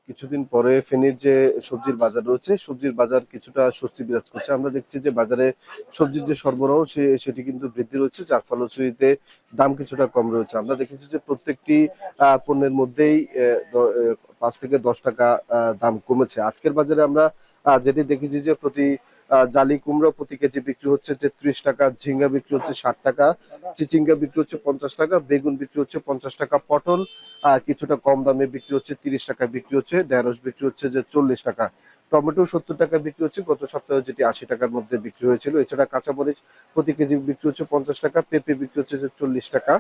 কিছুদিন পরে ফেনীর যে সবজির বাজার রয়েছে, সবজির বাজার কিছুটা স্বস্তি বিরাজ করছে। আমরা দেখছি যে বাজারে সবজির যে সরবরাহ সেটি কিন্তু বৃদ্ধি রয়েছে, যার ফলশ্রুতিতে দাম কিছুটা কম রয়েছে। আমরা দেখেছি যে প্রত্যেকটি পণ্যের মধ্যেই ৫ থেকে ১০ টাকা দাম কমেছে। আজকের বাজারে আমরা যেটি দেখেছি যে প্রতি জালি কুমড়া প্রতি কেজি বিক্রি হচ্ছে ৩৩ টাকা, ঝিঙ্গা বিক্রি হচ্ছে ৬০ টাকা, চিচিঙ্গা বিক্রি হচ্ছে ৫০ টাকা, বেগুন বিক্রি হচ্ছে ৫০ টাকা, পটল কিছুটা কম দামে বিক্রি হচ্ছে ৩০ টাকা বিক্রি হচ্ছে, ঢেঁড়স বিক্রি হচ্ছে যে ৪০ টাকা, টমেটো ৭০ টাকা বিক্রি হচ্ছে, গত সপ্তাহে যেটি ৮০ টাকার মধ্যে বিক্রি হয়েছিল। এছাড়া কাঁচামরিচ প্রতি কেজি বিক্রি হচ্ছে ৫০ টাকা, পেঁপে বিক্রি হচ্ছে যে ৪০ টাকা,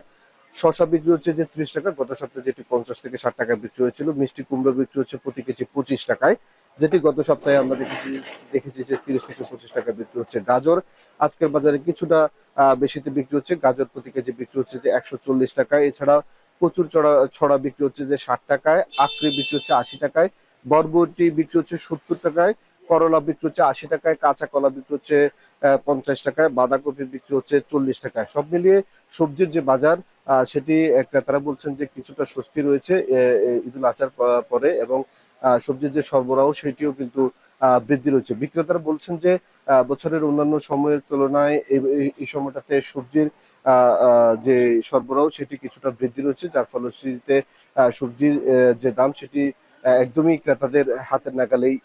শসা বিক্রি হচ্ছে যে ৩০ টাকা, গত সপ্তাহে যেটি ৫০ থেকে ৬০ টাকা বিক্রি হয়েছিল। মিষ্টি কুমড়ো বিক্রি হচ্ছে প্রতি কেজি ২৫ টাকায়, যেটি গত সপ্তাহে আমরা দেখেছি যে ৩০ থেকে ২৫ টাকা বিক্রি হচ্ছে। গাজর আজকের বাজারে কিছুটা বেশিতে বিক্রি হচ্ছে, গাজর প্রতি কেজি বিক্রি হচ্ছে যে ১৪০ টাকায়। এছাড়া প্রচুর ছড়া বিক্রি হচ্ছে যে ৬০ টাকায়, আখরি বিক্রি হচ্ছে ৮০ টাকায়, বরবটি বিক্রি হচ্ছে ৭০ টাকায়, করলা বিক্রি হচ্ছে ৮০ টাকায়, কাঁচা কলা বিক্রি হচ্ছে ৫০ টাকায়, বাঁধাকপি বিক্রি হচ্ছে ৪০ টাকায়। সব মিলিয়ে সবজির যে বাজার সেটি ক্রেতারা বলছেন যে কিছুটা স্বস্তি রয়েছে ঈদুল আজহার পরে, এবং সবজির যে সরবরাহ সেটিও কিন্তু বৃদ্ধি রয়েছে। বিক্রেতারা বলছেন যে বছরের অন্যান্য সময়ের তুলনায় এই সময়টাতে সবজির যে সরবরাহ সেটি কিছুটা বৃদ্ধি রয়েছে, যার ফলশ্রুতিতে সবজির যে দাম সেটি একদমই ক্রেতাদের হাতের নাগালেই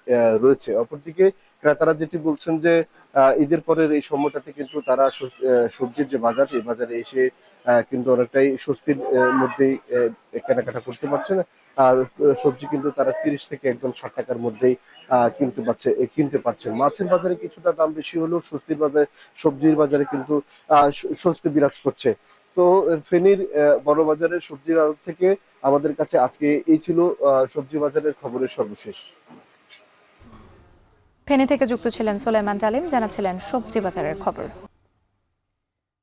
রয়েছে। অপরদিকে ক্রেতারা যেটি বলছেন যে ঈদের পরের এই সময়টাতে কিন্তু তারা সবজির যে বাজার, এই বাজারে এসে কিন্তু অনেকটাই স্বস্তির মধ্যেই কেনাকাটা করতে পারছেন। আর সবজি কিন্তু তারা ৩০ থেকে একদম ৬০ টাকার মধ্যেই কিনতে পারছেন। মাছের বাজারে কিছুটা দাম বেশি হলেও সবজির বাজারে কিন্তু স্বস্তি বিরাজ করছে। তো ফেনীর বড় বাজারের সবজির আড়ত থেকে আমাদের কাছে আজকে এই ছিল সবজি বাজারের খবরের সর্বশেষ। ফেনী থেকে যুক্ত ছিলেন সুলেমান জালিম, জানাচ্ছিলেন সবজি বাজারের খবর।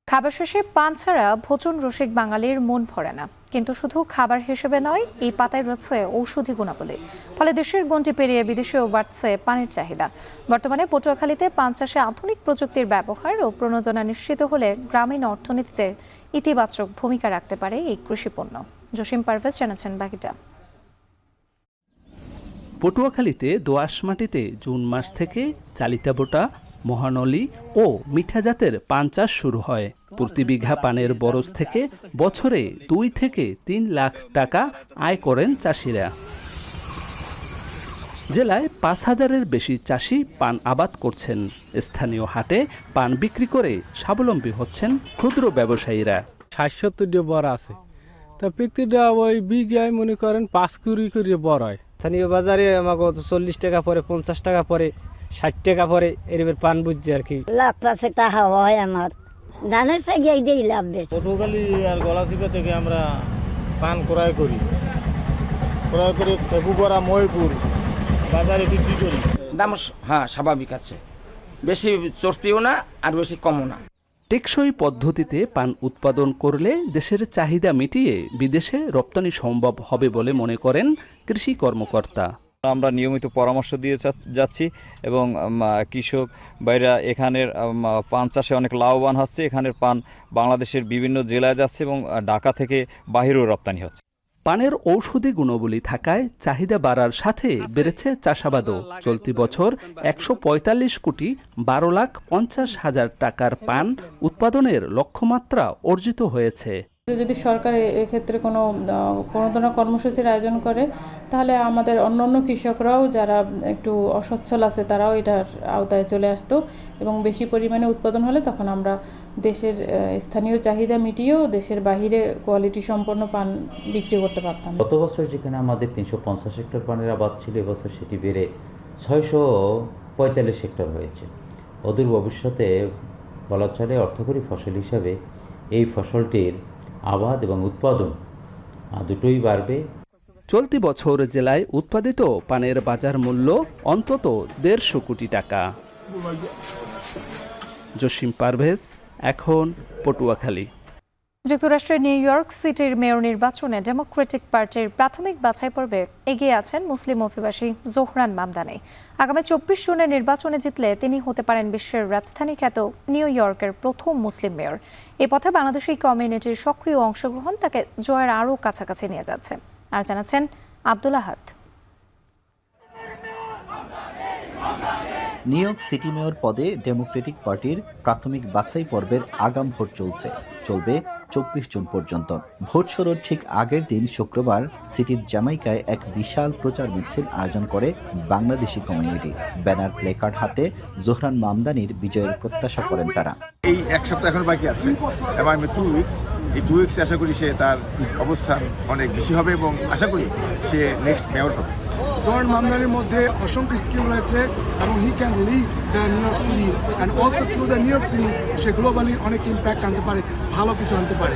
খাবার শেষে পান ছাড়া ভোজন রসিক বাঙালির মন ভরে না, কিন্তু শুধু খাবার হিসেবে নয়, এই পাতায় রয়েছে ঔষধি গুণাবলী। ফলে দেশের গণ্ডি পেরিয়ে বিদেশেও বাড়ছে পানের চাহিদা। বর্তমানে পটুয়াখালীতে পান চাষে আধুনিক প্রযুক্তির ব্যবহার ও প্রণোদনা নিশ্চিত হলে গ্রামীণ অর্থনীতিতে ইতিবাচক ভূমিকা রাখতে পারে এই কৃষিপণ্য। জসিম পারভেজ জানাচ্ছেন বাকিটা। পটুয়াখালীতে দোআঁশ মাটিতে জুন মাস থেকে চালিতাবোটা, মহানলী ও মিঠা জাতের পান চাষ শুরু হয়। প্রতি বিঘা পানের বরজ থেকে বছরে ২ থেকে ৩ লাখ টাকা আয় করেন চাষিরা। জেলায় ৫,০০০-এর বেশি চাষি পান আবাদ করছেন। স্থানীয় হাটে পান বিক্রি করে স্বাবলম্বী হচ্ছেন ক্ষুদ্র ব্যবসায়ীরা। ৬০-৭০টা বড় আছে, তা প্রত্যেকটা ওই বিঘায় মনে করেন ৫ কুড়ি করে বড় হয়। স্থানীয় বাজারে আমাকে ৪০ টাকা পরে, ৫০ টাকা পরে, ৬০ টাকা পরে এরকম পান বুঝছে আর কি। লাখ টাকা হয় আমার ধানের সাইডে এইটাই লাভ বেশি। পটুয়াখালী আর গলাচিপা থেকে আমরা পান ক্রয় করি, ফেপুপাড়া, মহিপুর বাজারে বিক্রি করি। দাম স্বাভাবিক আছে, বেশি চড়তিও না আর বেশি কমও না। টেকসই পদ্ধতিতে পান উৎপাদন করলে দেশের চাহিদা মিটিয়ে বিদেশে রপ্তানি সম্ভব হবে বলে মনে করেন কৃষি কর্মকর্তা। আমরা নিয়মিত পরামর্শ দিয়ে যাচ্ছি এবং কৃষক ভাইরা এখানের পান চাষে অনেক লাভবান হচ্ছে। এখানের পান বাংলাদেশের বিভিন্ন জেলায় যাচ্ছে এবং ঢাকা থেকে বাহিরেও রপ্তানি হচ্ছে। পানের ঔষধি গুণাবলী থাকায় চাহিদা বাড়ার সাথে বেড়েছে চাষাবাদও। চলতি বছর ১৪৫ কোটি ১২,৫০,০০০ টাকার পান উৎপাদনের লক্ষ্যমাত্রা অর্জিত হয়েছে। যদি সরকার এক্ষেত্রে কোনো প্রণোদনা কর্মসূচির আয়োজন করে তাহলে আমাদের অন্যান্য কৃষকরাও যারা একটু অসচ্ছল আছে তারাও এটার আওতায় চলে আসতো এবং বেশি পরিমাণে উৎপাদন হলে তখন আমরা দেশের স্থানীয় চাহিদা মিটিয়েও দেশের বাহিরে কোয়ালিটি সম্পন্ন পান বিক্রি করতে পারতাম। গত বছর যেখানে আমাদের ৩৫০ হেক্টর পানের আবাদ ছিল, এবছর সেটি বেড়ে ৬৪৫ হেক্টর হয়েছে। অদূর ভবিষ্যতে বলা চলে অর্থকরী ফসল হিসাবে এই ফসলটির আবাদ এবং উৎপাদন দুটোই বাড়বে। চলতি বছর জেলায় উৎপাদিত পানের বাজার মূল্য অন্তত ১৫০ কোটি টাকা। জসিম পারভেজ, এখন পটুয়াখালী। যুক্তরাষ্ট্রের নিউ ইয়র্ক সিটির মেয়র নির্বাচনে ডেমোক্রেটিক পার্টির প্রাথমিক বাছাই পর্বে এগিয়ে আছেন মুসলিম অভিবাসী জোহরান মামদানি। আগামী ২৪ জুনের নির্বাচনে জিতলে তিনি হতে পারেন বিশ্বের রাজধানী খ্যাত নিউ ইয়র্কের প্রথম মুসলিম মেয়র। এ পথে বাংলাদেশি কমিউনিটির সক্রিয় অংশগ্রহণ তাকে জয়ের আরও কাছাকাছি নিয়ে যাচ্ছে। আর জানাচ্ছেন আব্দুল আহাদ। নিউ ইয়র্ক সিটি মেয়র পদে ডেমোক্রেটিক পার্টির প্রাথমিক বাছাই পর্বের আগাম ভোট চলবে ২৪ জুন পর্যন্ত। ভোট শুরুর ঠিক আগের দিন শুক্রবার সিটির জ্যামাইকায় এক বিশাল প্রচার মিছিল আয়োজন করে বাংলাদেশি কমিউনিটি। ব্যানার প্লেকার্ড হাতে জোহরান মামদানির বিজয়ের প্রত্যাশা করেন তারা। এই এক সপ্তাহ এখন বাকি আছে এবং 2 উইকস, এই 2 উইকস আশা করি সে তার অবস্থান অনেক বেশি হবে এবং আশা করি সে নেক্সট মেয়র হবে। জোহরান মামদানির মধ্যে অসংখ্য স্কিল রয়েছে এবং he can lead the new York city and also through the new York city say globally অনেক ইম্প্যাক্ট আনতে পারে, ভালো কিছু আনতে পারে।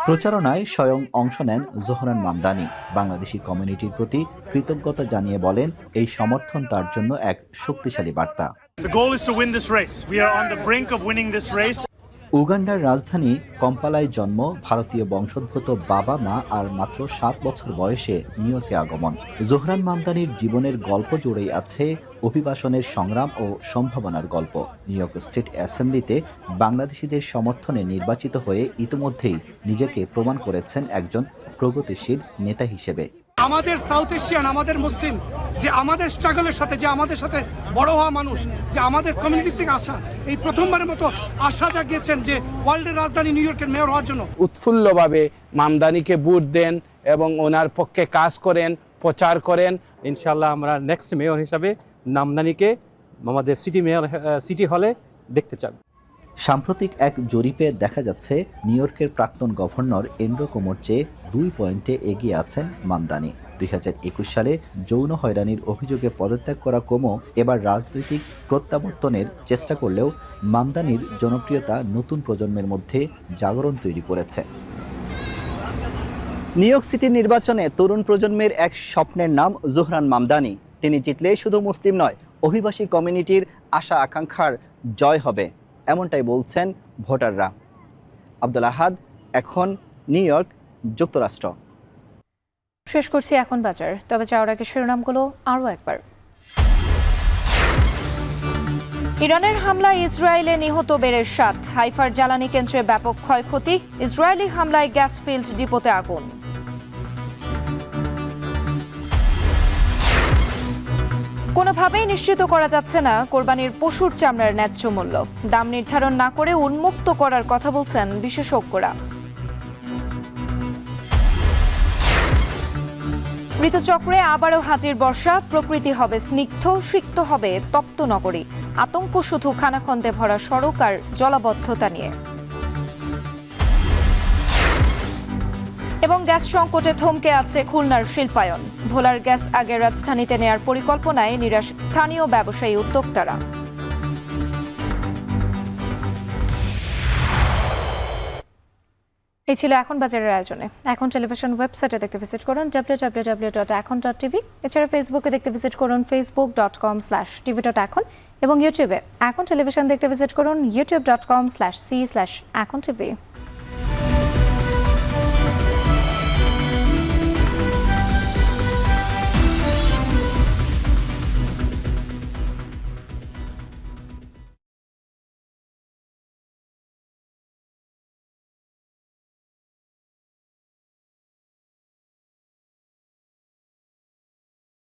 প্রচারণায় স্বয়ং অংশ নেন জোহরান মামদানি। বাংলাদেশি কমিউনিটির প্রতি কৃতজ্ঞতা জানিয়ে বলেন এই সমর্থন তার জন্য এক শক্তিশালী বার্তা। উগান্ডার রাজধানী কম্পালায় জন্ম, ভারতীয় বংশোদ্ভূত বাবা মা আর মাত্র ৭ বছর বয়সে নিউ ইয়র্কে আগমন। জোহরান মামদানির জীবনের গল্প জুড়েই আছে অভিবাসনের সংগ্রাম ও সম্ভাবনার গল্প। নিউ ইয়র্ক স্টেট অ্যাসেম্বলিতে বাংলাদেশিদের সমর্থনে নির্বাচিত হয়ে ইতিমধ্যেই নিজেকে প্রমাণ করেছেন একজন প্রগতিশীল নেতা হিসেবে। আমাদের সাউথ এশিয়ান, আমাদের মুসলিম, যে আমাদের স্ট্রাগলের সাথে, যে আমাদের সাথে বড় হওয়া মানুষ, যে আমাদের কমিউনিটি থেকে আসা, এই প্রথমবারের মতো আশা জাগিয়েছেন যে ওয়ার্ল্ডের রাজধানী নিউ ইয়র্কের মেয়র হওয়ার জন্য। উৎফুল্লভাবে মামদানিকে ভোট দেন এবং ওনার পক্ষে কাজ করেন, প্রচার করেন। ইনশাল্লাহ আমরা নেক্সট মেয়র হিসাবে মামদানিকে আমাদের সিটি হলে দেখতে চাই। সাম্প্রতিক এক জরিপে দেখা যাচ্ছে নিউ ইয়র্কের প্রাক্তন গভর্নর এন্ড্রু কুমোর চেয়ে 2 পয়েন্টে এগিয়ে আছেন মামদানি। 2021 সালে যৌন হয়রানির অভিযোগে পদত্যাগ করা কুমো এবার রাজনৈতিক প্রত্যাবর্তনের চেষ্টা করলেও মামদানির জনপ্রিয়তা নতুন প্রজন্মের মধ্যে জাগরণ তৈরি করেছে। নিউ ইয়র্ক সিটির নির্বাচনে তরুণ প্রজন্মের এক স্বপ্নের নাম জোহরান মামদানি। তিনি জিতলে শুধু মুসলিম নয়, অভিবাসী কমিউনিটির আশা আকাঙ্ক্ষার জয় হবে, এমনটাই বলছেন ভোটাররা। আব্দুল আহাদ, এখন নিউ ইয়র্ক, যুক্তরাষ্ট্র। শেষ করছি এখন বাজার, তবে যাওয়ার আগে শিরোনামগুলো আরও একবার। ইরানের হামলায় ইসরায়েলে নিহত বেড়ে 7, হাইফার জ্বালানি কেন্দ্রে ব্যাপক ক্ষয়ক্ষতি, ইসরায়েলি হামলায় গ্যাস ফিল্ড ডিপোতে আগুন। কোনোভাবেই নিশ্চিত করা যাচ্ছে না কোরবানির পশুর চামড়ার ন্যায্য মূল্য, দাম নির্ধারণ না করে উন্মুক্ত করার কথা বলছেন বিশেষজ্ঞরা। ঋতুচক্রে আবারও হাজির বর্ষা, প্রকৃতি হবে স্নিগ্ধ, সিক্ত হবে তপ্ত নগরী, আতঙ্ক শুধু খানাখন্দে ভরা সড়ক আর জলাবদ্ধতা নিয়ে। এবং গ্যাস সংকটে থমকে আছে খুলনার শিল্পায়ন, ভোলার গ্যাস আগে রাজধানীতে নেয়ার পরিকল্পনায় নিরাশ স্থানীয় ব্যবসায়ী উদ্যোক্তারা। এই ছিল এখন বাজারের আয়োজনে। এখন টেলিভিশন ওয়েবসাইটে দেখতে ভিজিট করুন www.ekon.tv। এছাড়া ফেসবুকে দেখতে ভিজিট করুন facebook.com/tv.ekon এবং ইউটিউবে এখন টেলিভিশন দেখতে ভিজিট করুন youtube.com/c/ekontv।